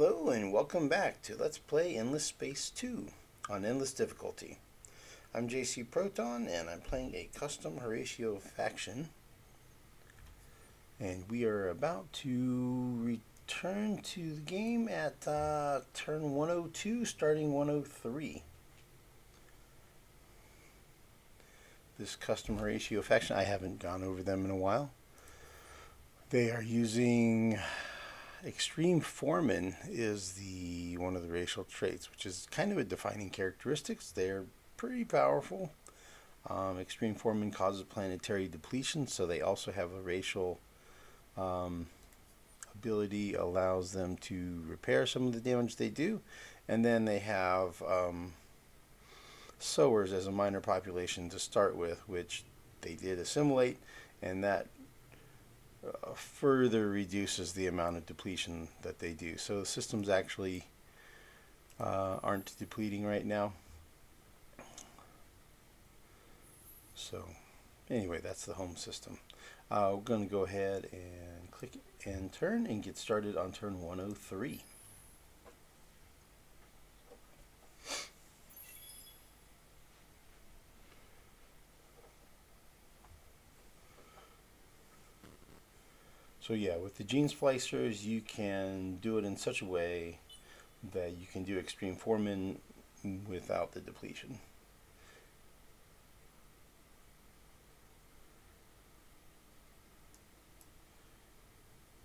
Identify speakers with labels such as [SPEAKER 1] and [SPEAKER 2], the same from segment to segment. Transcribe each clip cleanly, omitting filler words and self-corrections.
[SPEAKER 1] Hello and welcome back to Let's Play Endless Space 2 on Endless Difficulty. I'm JC Proton and I'm playing a custom Horatio faction. And we are about to return to the game at turn 102, starting 103. This custom Horatio faction, I haven't gone over them in a while. They are using... Extreme Foreman is one of the racial traits, which is kind of a defining characteristics. They're pretty powerful. Extreme Foreman causes planetary depletion, so they also have a racial ability, allows them to repair some of the damage they do. And then they have sowers as a minor population to start with, which they did assimilate, and that further reduces the amount of depletion that they do. So the systems actually aren't depleting right now. So anyway, that's the home system. We're going to go ahead and click and turn and get started on turn 103. So yeah, with the gene splicers, you can do it in such a way that you can do Extreme Foreman without the depletion.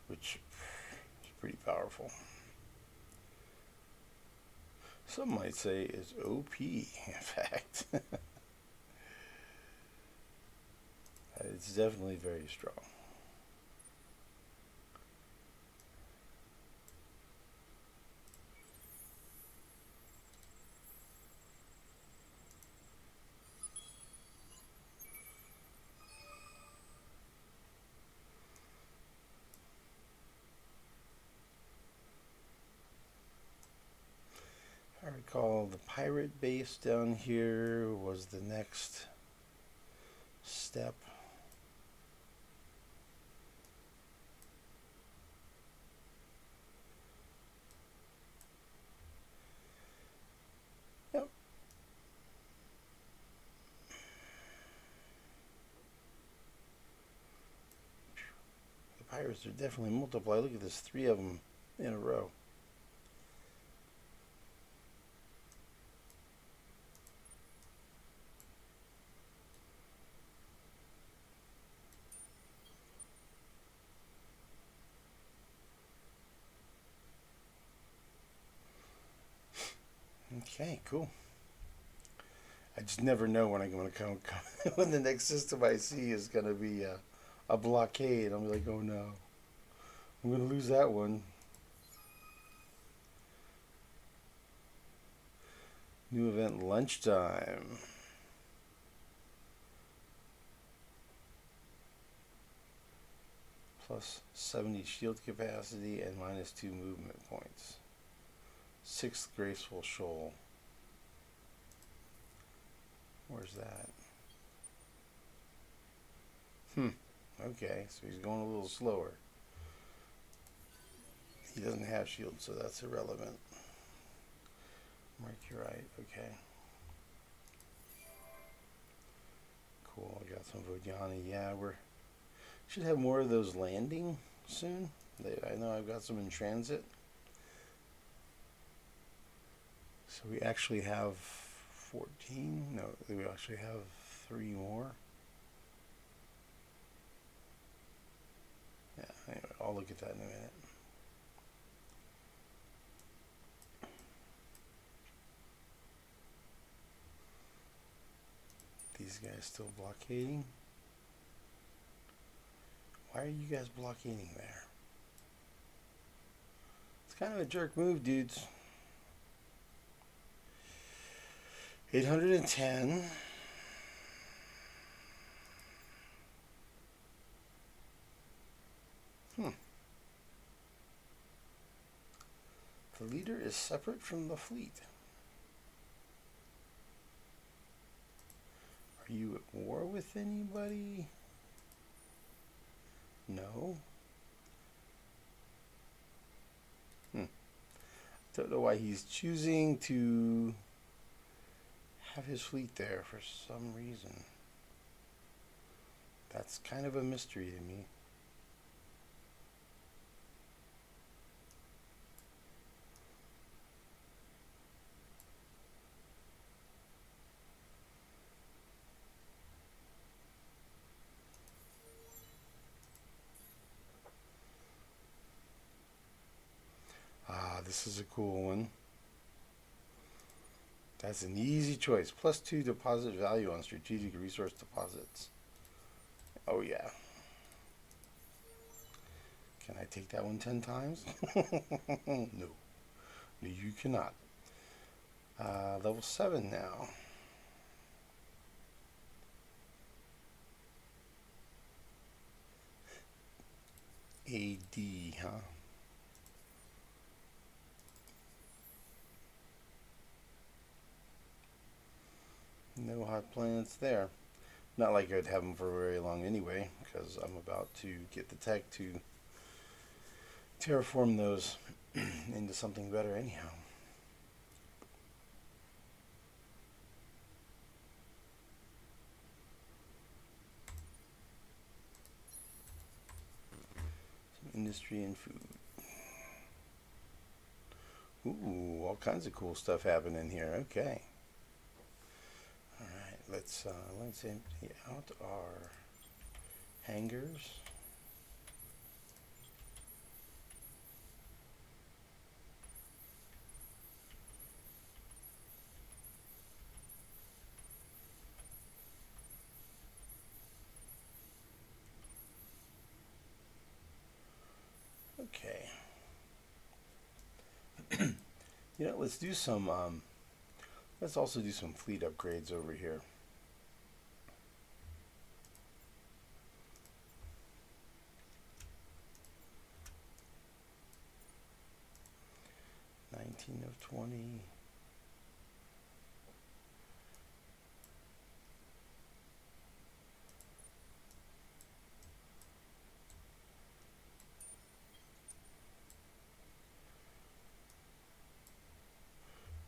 [SPEAKER 1] Which is pretty powerful. Some might say is OP, in fact. It's definitely very strong. I recall the pirate base down here was the next step. Yep. The pirates are definitely multiply. Look at this, 3 of them in a row. Okay, cool. I just never know when I'm going to come when the next system I see is going to be a blockade. I'm like, oh no, I'm going to lose that one. New event lunchtime. Plus 70 shield capacity and minus 2 movement points. 6th Graceful Shoal. Where's that? Okay, so he's going a little slower. He doesn't have shield, so that's irrelevant. Mercurite, okay. Cool, I got some Vodiani. Yeah, should have more of those landing soon. I know I've got some in transit. So we actually have 14. No, we actually have 3 more. Yeah, anyway, I'll look at that in a minute. These guys still blockading. Why are you guys blockading there? It's kind of a jerk move, dudes. 810. The leader is separate from the fleet. Are you at war with anybody? No. Don't know why he's choosing to have his fleet there for some reason. That's kind of a mystery to me. Ah, this is a cool one. That's an easy choice. +2 deposit value on strategic resource deposits. Oh yeah. Can I take that one 10 times? No. No, you cannot. Level 7 now. AD, huh? No hot planets there. Not like I'd have them for very long anyway, because I'm about to get the tech to terraform those into something better anyhow. Some industry and food. Ooh, all kinds of cool stuff happening here. Okay. All right, let's empty out our hangars. Okay. You know, let's do some. Let's also do some fleet upgrades over here. $19 of $20.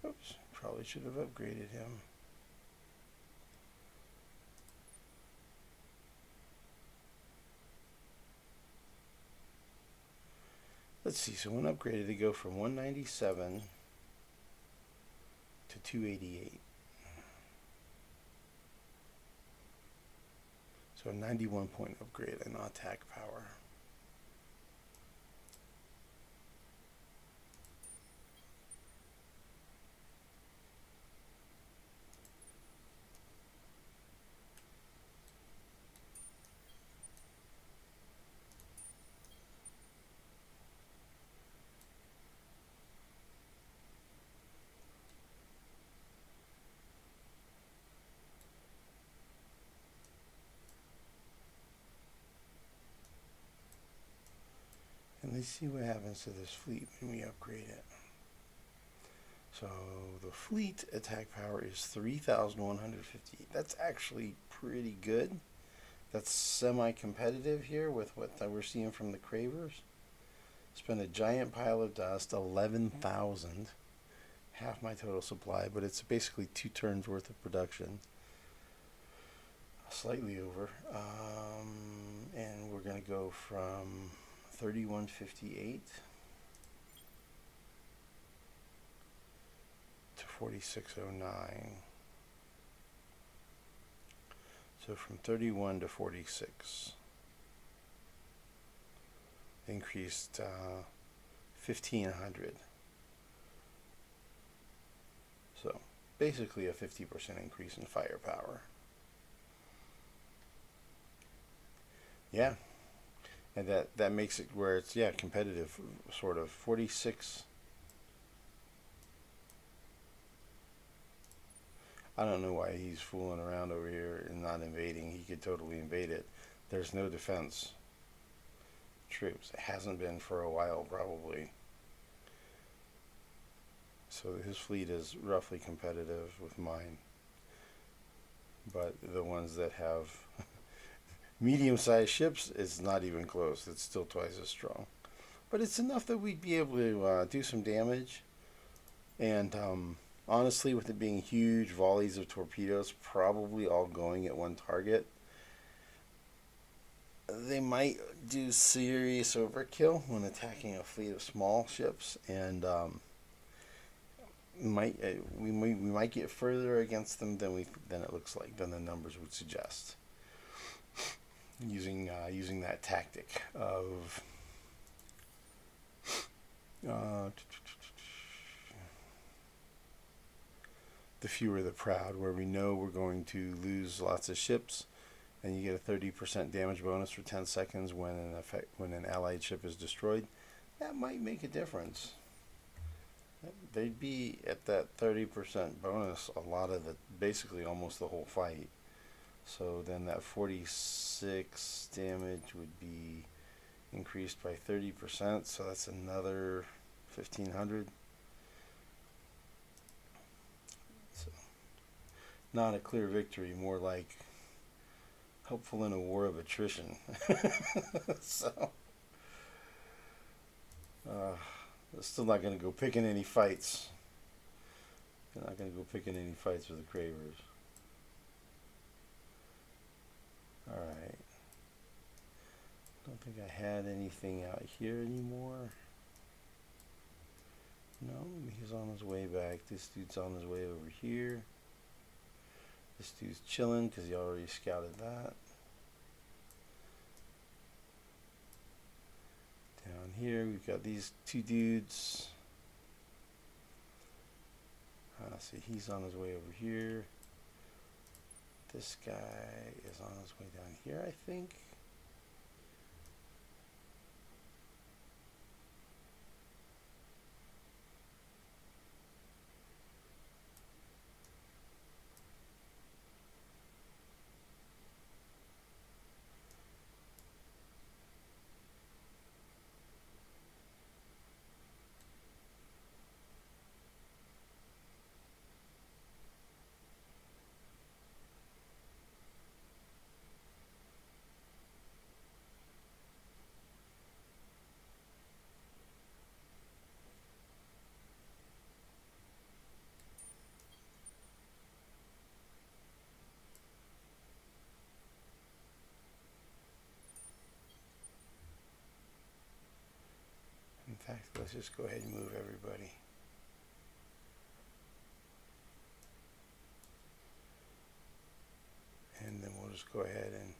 [SPEAKER 1] Oops, probably should have upgraded him. Let's see, so when upgraded, they go from 197 to 288. So a 91 point upgrade in attack power. And let's see what happens to this fleet when we upgrade it. So the fleet attack power is 3,158. That's actually pretty good. That's semi-competitive here with what we're seeing from the Cravers. Spend a giant pile of dust, 11,000. Half my total supply, but it's basically 2 turns worth of production. Slightly over. And we're going to go from 3158 to 4609. So from 31 to 46. Increased 1,500. So basically a 50% increase in firepower. Yeah. And that makes it where it's, yeah, competitive, sort of. 46. I don't know why he's fooling around over here and not invading. He could totally invade it. There's no defense troops. It hasn't been for a while, probably. So his fleet is roughly competitive with mine. But the ones that have medium-sized ships, it's not even close. It's still twice as strong. But it's enough that we'd be able to do some damage And honestly, with it being huge volleys of torpedoes, probably all going at one target, they might do serious overkill when attacking a fleet of small ships, and we might get further against them than it looks like, than the numbers would suggest. Using that tactic of uh, the fewer the proud, where we know we're going to lose lots of ships, and you get a 30% damage bonus for 10 seconds when an allied ship is destroyed. That might make a difference. They'd be at that 30% bonus a lot of basically almost the whole fight. So then that 46 damage would be increased by 30%, so that's another 1500. So not a clear victory, more like helpful in a war of attrition. So still not going to go picking any fights. They're not going to go picking any fights with the Cravers. Alright. Don't think I had anything out here anymore. No, he's on his way back. This dude's on his way over here. This dude's chilling because he already scouted that. Down here, we've got these two dudes. See, he's on his way over here. This guy is on his way down here, I think. In fact, let's just go ahead and move everybody. And then we'll just go ahead and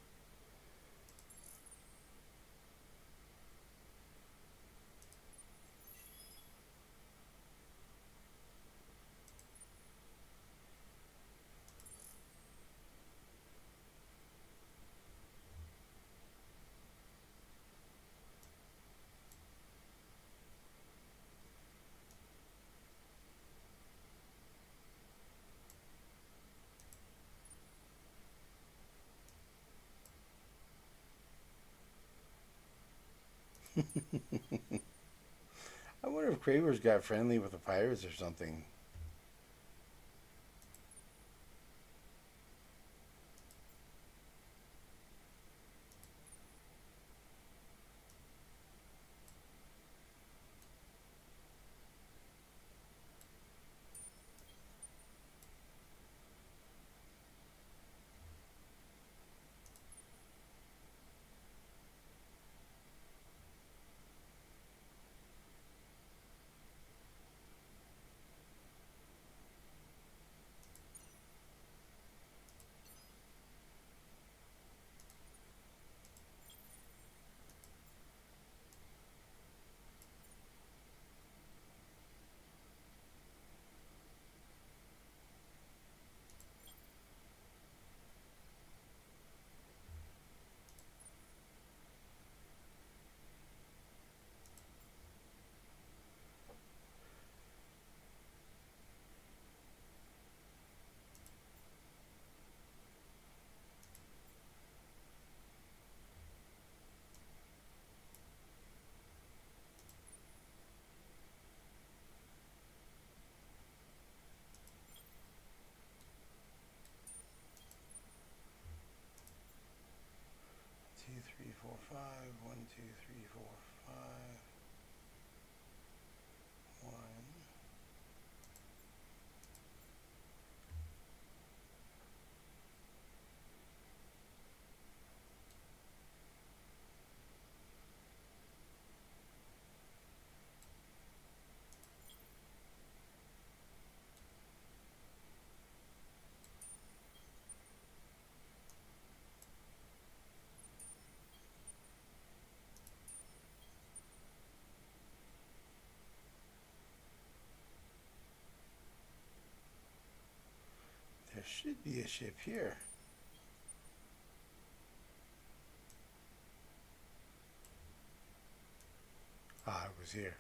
[SPEAKER 1] I wonder if Cravers got friendly with the pirates or something. Two, three, four, five. 1, 2, 3, 4, 5. 1. should be a ship here. Ah, it was here.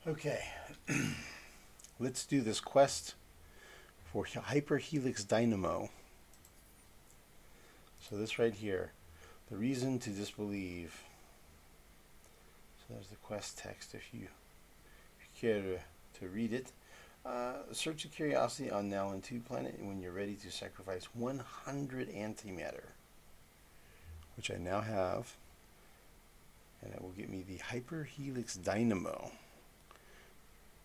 [SPEAKER 1] Okay, let's do this quest for Hyperhelix Dynamo. So this right here, the reason to disbelieve. So there's the quest text if you care to read it. Search a curiosity on Nalin 2 planet when you're ready to sacrifice 100 antimatter, which I now have, and it will get me the Hyperhelix Dynamo,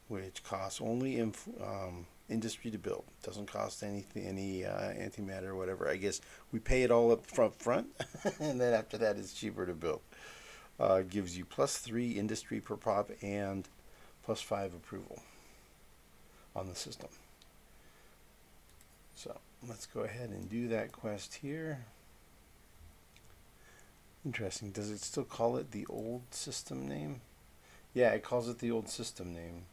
[SPEAKER 1] which costs only industry to build. Doesn't cost anything, any antimatter or whatever. I guess we pay it all up front, and then after that it's cheaper to build. Gives you +3 industry per pop and +5 approval on the system. So let's go ahead and do that quest here. Interesting. Does it still call it the old system name? Yeah, it calls it the old system name.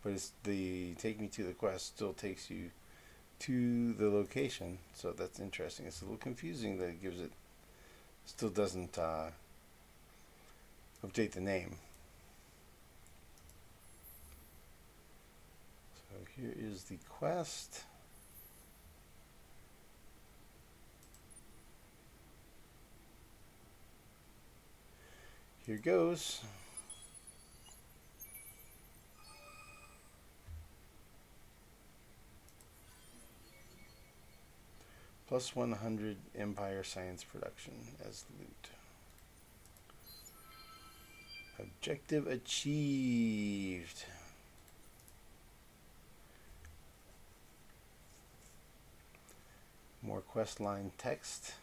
[SPEAKER 1] But it's the take me to the quest still takes you to the location. So that's interesting. It's a little confusing that it gives it, still doesn't update the name. So here is the quest. Here goes. +100 Empire Science Production as loot. Objective achieved. More quest line text.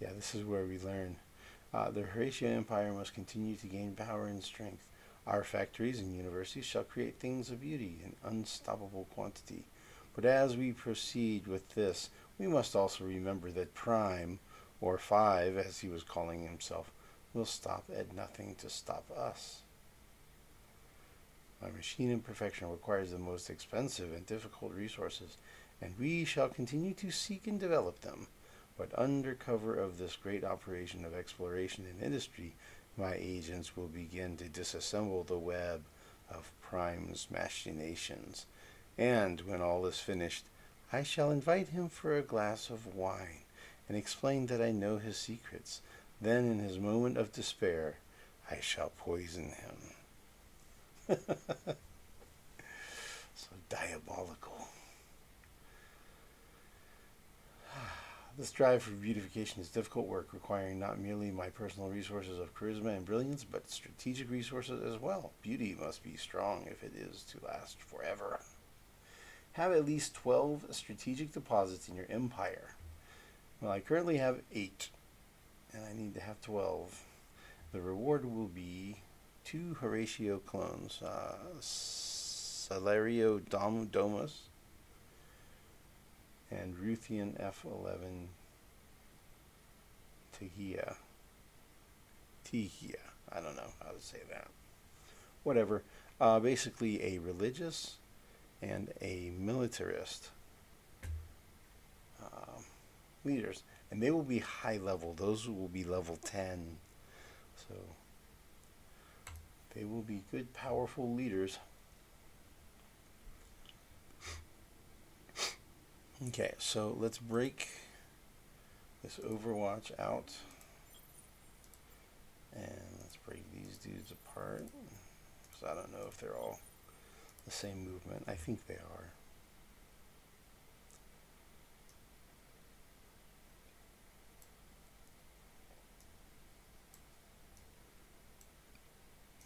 [SPEAKER 1] Yeah, this is where we learn. The Horatio Empire must continue to gain power and strength. Our factories and universities shall create things of beauty in unstoppable quantity. But as we proceed with this, we must also remember that Prime, or Five, as he was calling himself, will stop at nothing to stop us. My machine in perfection requires the most expensive and difficult resources, and we shall continue to seek and develop them. But under cover of this great operation of exploration and industry, my agents will begin to disassemble the web of Prime's machinations. And when all is finished, I shall invite him for a glass of wine and explain that I know his secrets. Then, in his moment of despair, I shall poison him. So diabolical. This drive for beautification is difficult work, requiring not merely my personal resources of charisma and brilliance, but strategic resources as well. Beauty must be strong if it is to last forever. Have at least 12 strategic deposits in your empire. Well, I currently have 8, and I need to have 12. The reward will be 2 Horatio clones, Salario Domus, and Ruthian F11 Tehia. I don't know how to say that. Whatever. Basically a religious and a militarist leaders. And they will be high level. Those will be level 10. So they will be good, powerful leaders. Okay, so let's break this Overwatch out, and let's break these dudes apart, because I don't know if they're all the same movement. I think they are.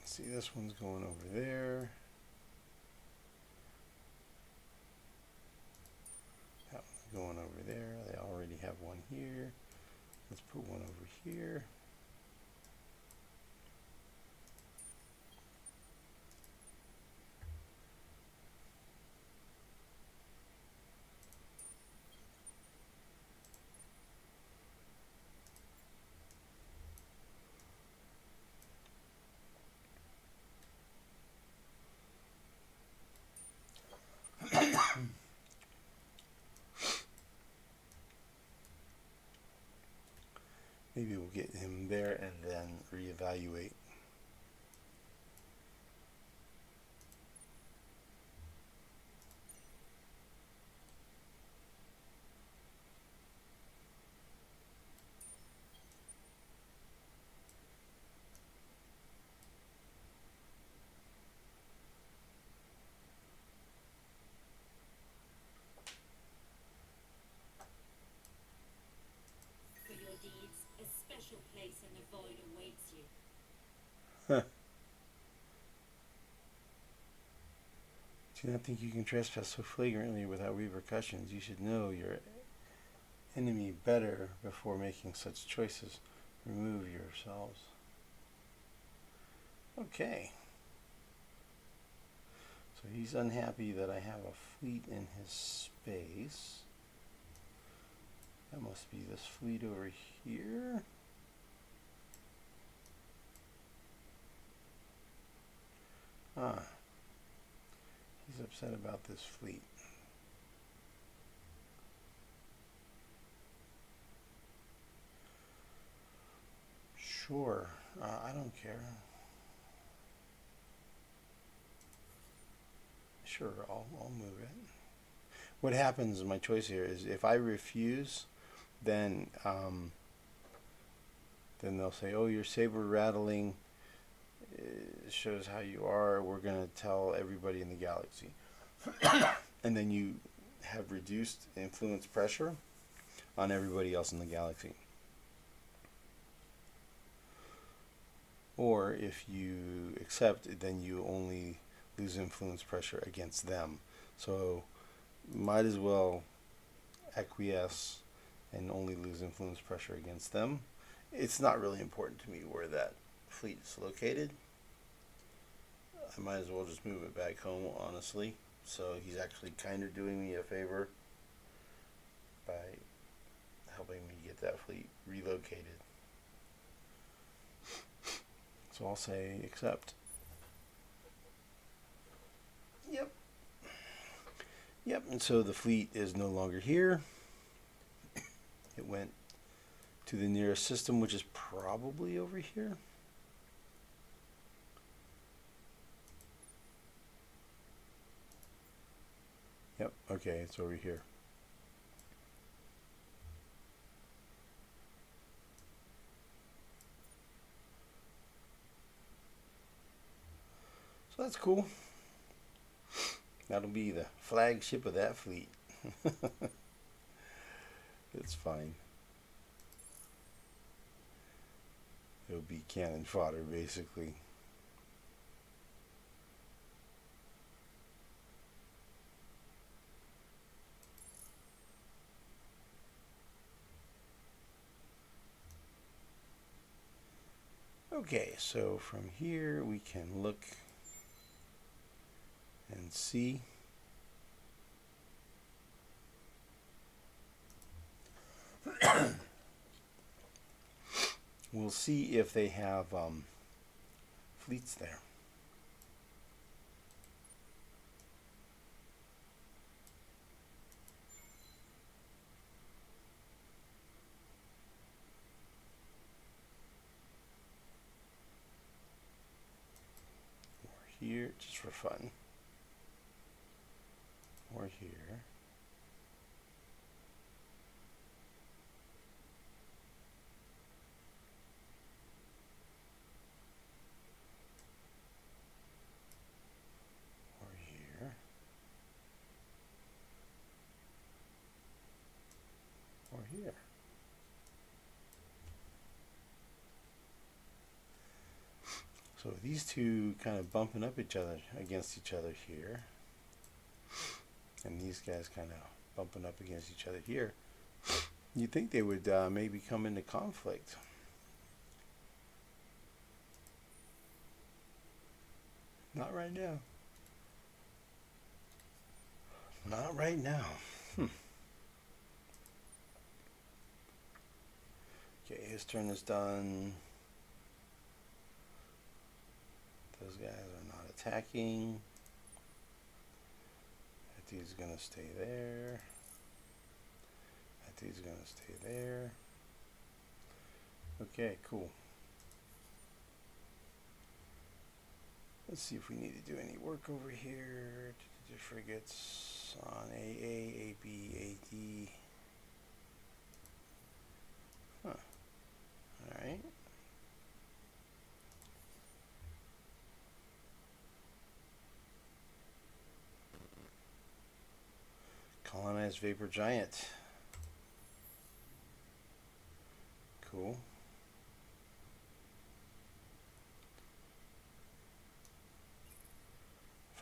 [SPEAKER 1] See, this one's going over there. That one's going over there. They already have one here. Let's put one over here. Maybe we'll get him there and then reevaluate.
[SPEAKER 2] For your deeds, a special place in the void awaits you.
[SPEAKER 1] Do not think you can trespass so flagrantly without repercussions. You should know your enemy better before making such choices. Remove yourselves. Okay. So he's unhappy that I have a fleet in his space. That must be this fleet over here. Ah. He's upset about this fleet. Sure. I don't care. Sure, I'll move it. What happens, my choice here is if I refuse, then they'll say, oh, your saber rattling shows how you are. We're going to tell everybody in the galaxy. And then you have reduced influence pressure on everybody else in the galaxy. Or if you accept, then you only lose influence pressure against them. So might as well acquiesce and only lose influence pressure against them. It's not really important to me where that fleet is located. I might as well just move it back home, honestly. So he's actually kind of doing me a favor by helping me get that fleet relocated. So I'll say accept. Yep. Yep, and so the fleet is no longer here. It went to the nearest system, which is probably over here. Yep, okay, it's over here. So that's cool. That'll be the flagship of that fleet. It's fine. It'll be cannon fodder, basically. Okay, so from here we can look and see. We'll see if they have fleets there. Or here, just for fun. Or here. Or here. So these two kind of bumping up against each other here, and these guys kind of bumping up against each other here. You'd think they would maybe come into conflict. Not right now. Not right now. Okay, his turn is done. Those guys are not attacking. That dude's gonna stay there. That dude's gonna stay there. Okay, cool. Let's see if we need to do any work over here. Frigates on AA, AB, AD. Huh. Alright. Colonized Vapor Giant. Cool.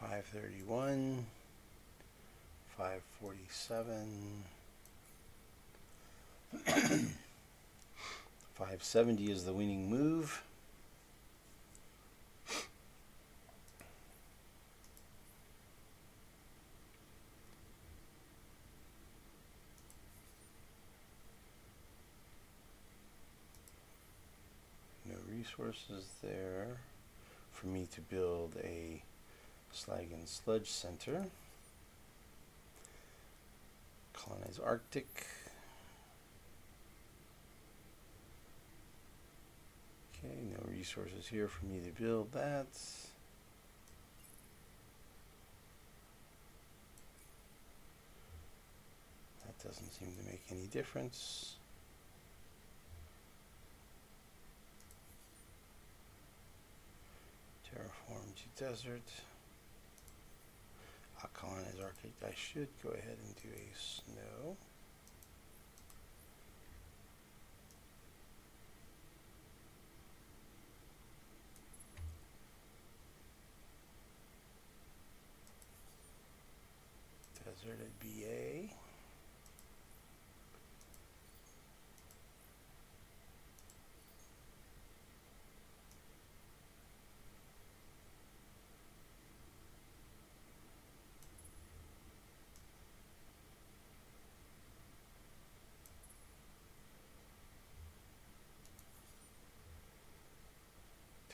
[SPEAKER 1] $531, $547, $570 is the winning move. No resources there for me to build a Slag and Sludge Center. Colonize Arctic. Okay, no resources here for me to build that. That doesn't seem to make any difference. Terraform to desert. I'll colonize Arctic. I should go ahead and do a snow. Desert at BA.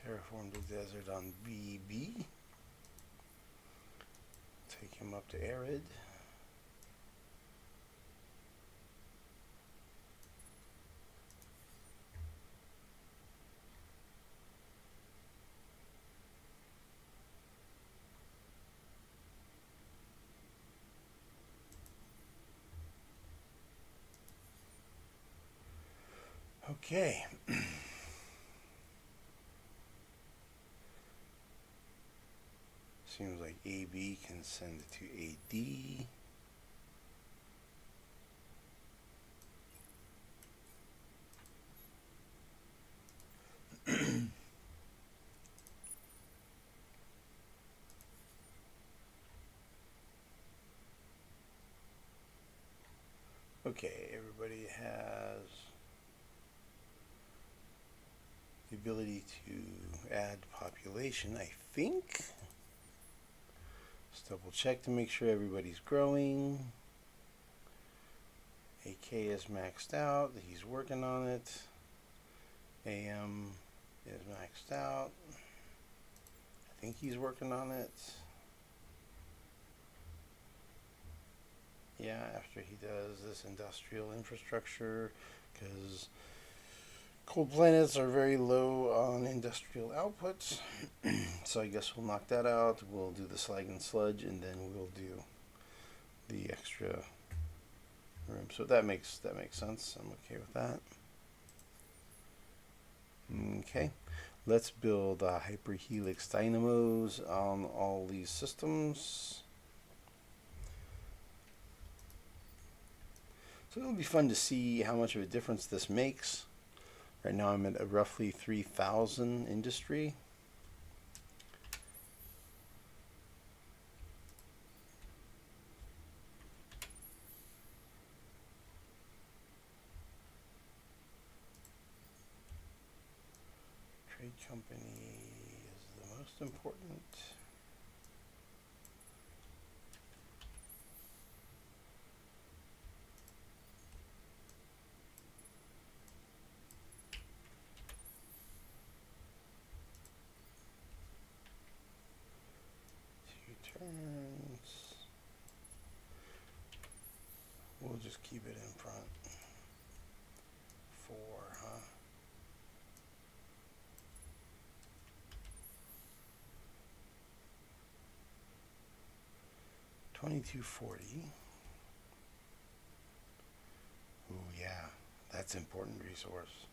[SPEAKER 1] Terraform the desert on BB. Take him up to Arid. Okay. Seems like AB can send it to AD. Okay, everybody has the ability to add population, I think. Let's double check to make sure everybody's growing. AK is maxed out. He's working on it. AM is maxed out. I think he's working on it. Yeah, after he does this industrial infrastructure, because cold planets are very low on industrial outputs. So I guess we'll knock that out. We'll do the slag and sludge, and then we'll do the extra room. So that makes sense. I'm okay with that. Okay, let's build hyperhelix dynamos on all these systems. So it'll be fun to see how much of a difference this makes. Right now I'm at a roughly 3,000 industry. company is the most important. Turns. We'll just keep it in front. 4, huh? $22.40. Ooh, yeah, that's important resource.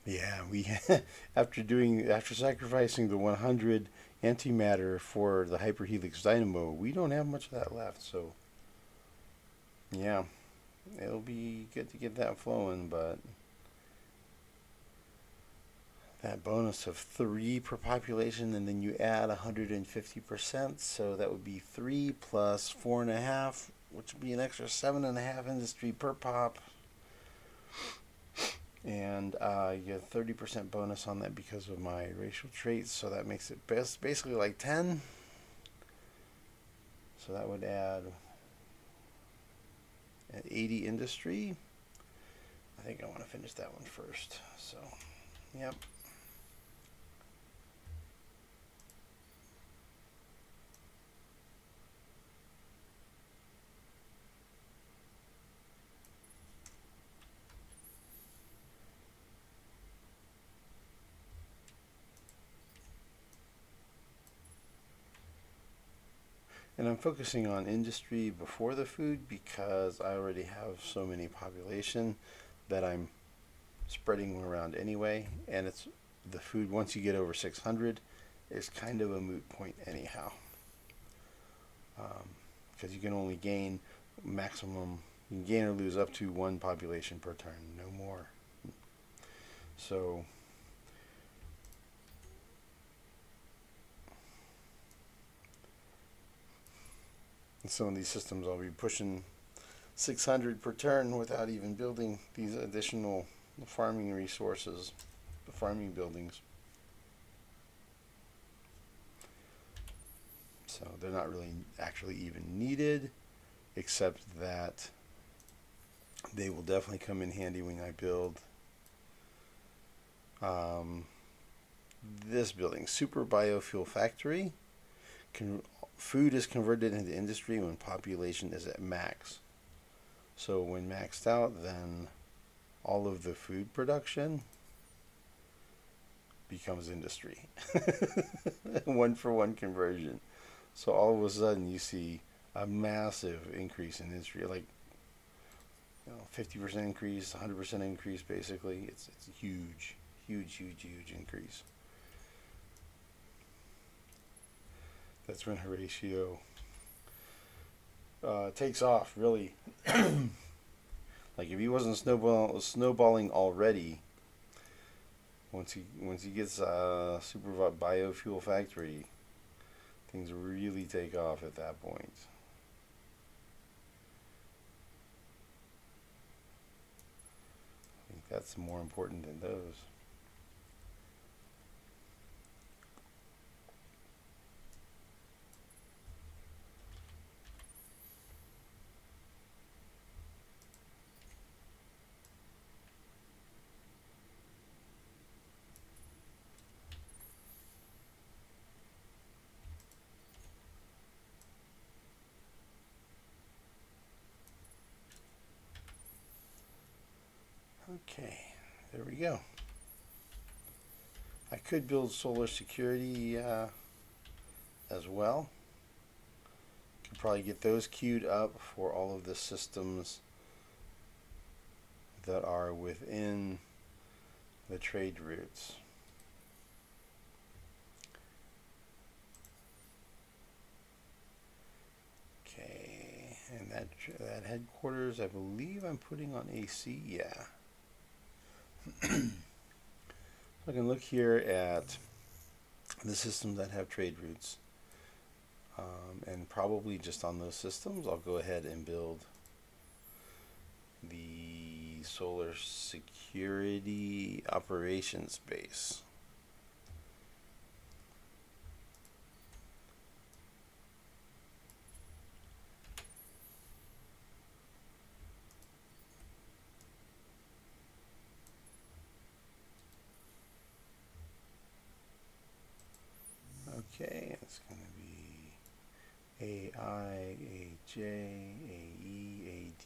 [SPEAKER 1] Yeah, we after sacrificing the 100 antimatter for the hyperhelix dynamo, we don't have much of that left. So yeah, it'll be good to get that flowing, but that bonus of 3 per population, and then you add 150%, so that would be 3 plus 4.5, which would be an extra 7.5 industry per pop. And you get 30% bonus on that because of my racial traits, so that makes it basically like 10. So that would add an 80 industry. I think I want to finish that one first. So, yep. And I'm focusing on industry before the food because I already have so many population that I'm spreading around anyway. And it's the food, once you get over 600, is kind of a moot point anyhow. Because you can only gain maximum, you can gain or lose up to 1 population per turn, no more. So in some of these systems I'll be pushing 600 per turn without even building these additional farming resources, the farming buildings. So they're not really actually even needed, except that they will definitely come in handy when I build this building, Super Biofuel Factory. Food is converted into industry when population is at max. So when maxed out, then all of the food production becomes industry. 1-for-1 conversion. So all of a sudden you see a massive increase in industry, like 50% increase, 100% increase. Basically, it's a huge increase. That's when Horatio takes off, really. Like if he wasn't snowballing already, once he gets Super Biofuel Factory, things really take off at that point. I think that's more important than those. Okay, there we go. I could build solar security as well. Could probably get those queued up for all of the systems that are within the trade routes. Okay, and that headquarters, I believe I'm putting on AC. Yeah. I can look here at the systems that have trade routes. And probably just on those systems, I'll go ahead and build the solar security operations base. Okay, it's going to be AI, AJ, AE, AD.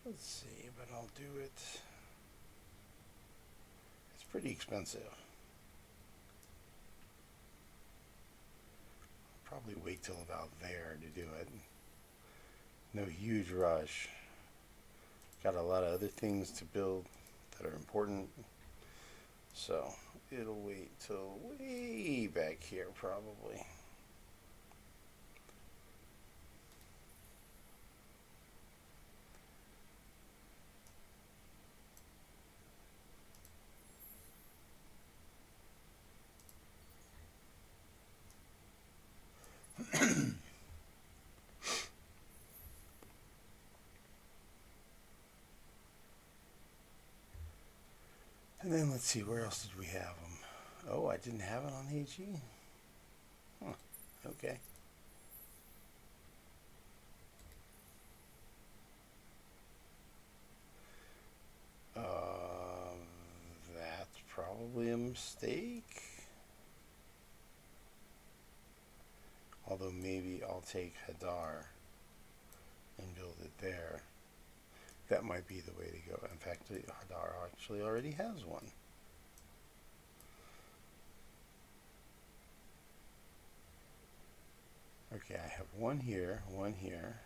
[SPEAKER 1] Let's see, but I'll do it. It's pretty expensive. Probably wait till about there to do it. No huge rush. Got a lot of other things to build that are important. So it'll wait till way back here probably. And then let's see, where else did we have them? Oh, I didn't have it on AG? Huh, okay. That's probably a mistake. Although maybe I'll take Hadar and build it there. That might be the way to go. In fact, Hadar actually already has one. Okay, I have one here, one here.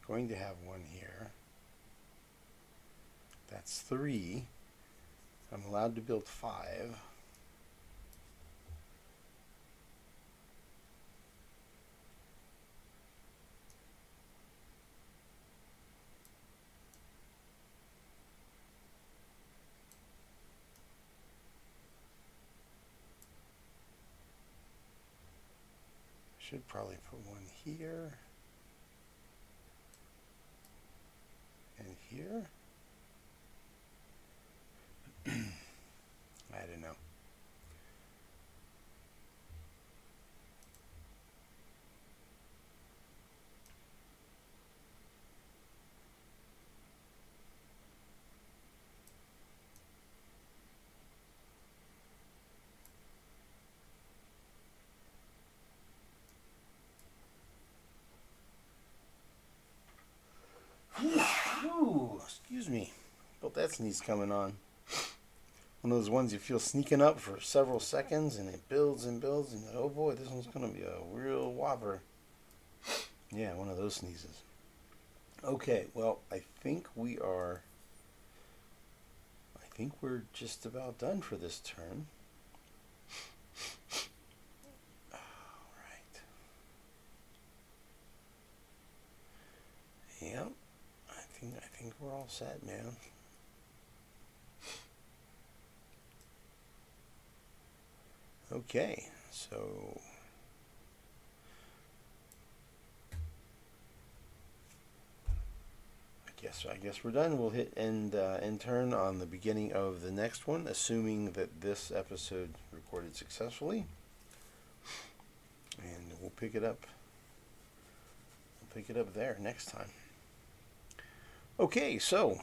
[SPEAKER 1] Going to have one here. That's 3. I'm allowed to build 5. Should probably put one here and here. I don't know. Ooh, excuse me. But that sneeze coming on. One of those ones you feel sneaking up for several seconds and it builds and builds and oh boy, this one's going to be a real whopper. Yeah, one of those sneezes. Okay, well, I think we're just about done for this turn. All right. Yep. I think we're all set, man. Okay, so I guess we're done. We'll hit end turn on the beginning of the next one, assuming that this episode recorded successfully, and we'll pick it up. We'll pick it up there next time. Okay, so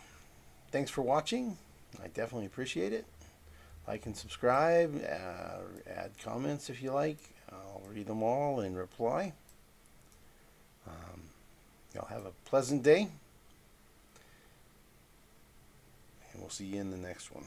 [SPEAKER 1] thanks for watching. I definitely appreciate it. Like and subscribe. Add comments if you like. I'll read them all and reply. Y'all have a pleasant day. And we'll see you in the next one.